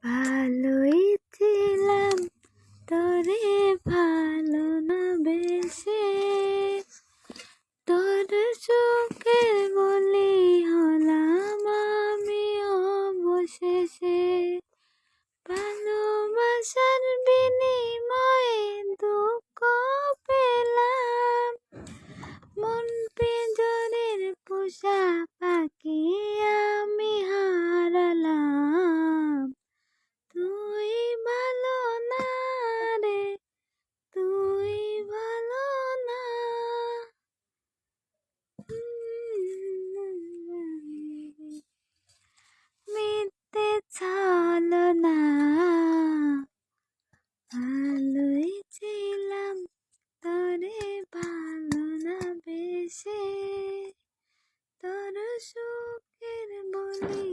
ভালোই ছিলাম তোরে ভালো না বেশে, তোর সুখের বলি হলাম আমি অবশেষে। ভালোবাসার বিনিময়ে দুঃখ পেলাম, মন পিঞ্জরের পোষা পাখি আমি হারালাম। তুই ভালো না রে, তুই ভালো না। মিথ্যে ছলনা, ভালোই ছিলাম তোরে ভালো না বেশে, তোর সুখের বলি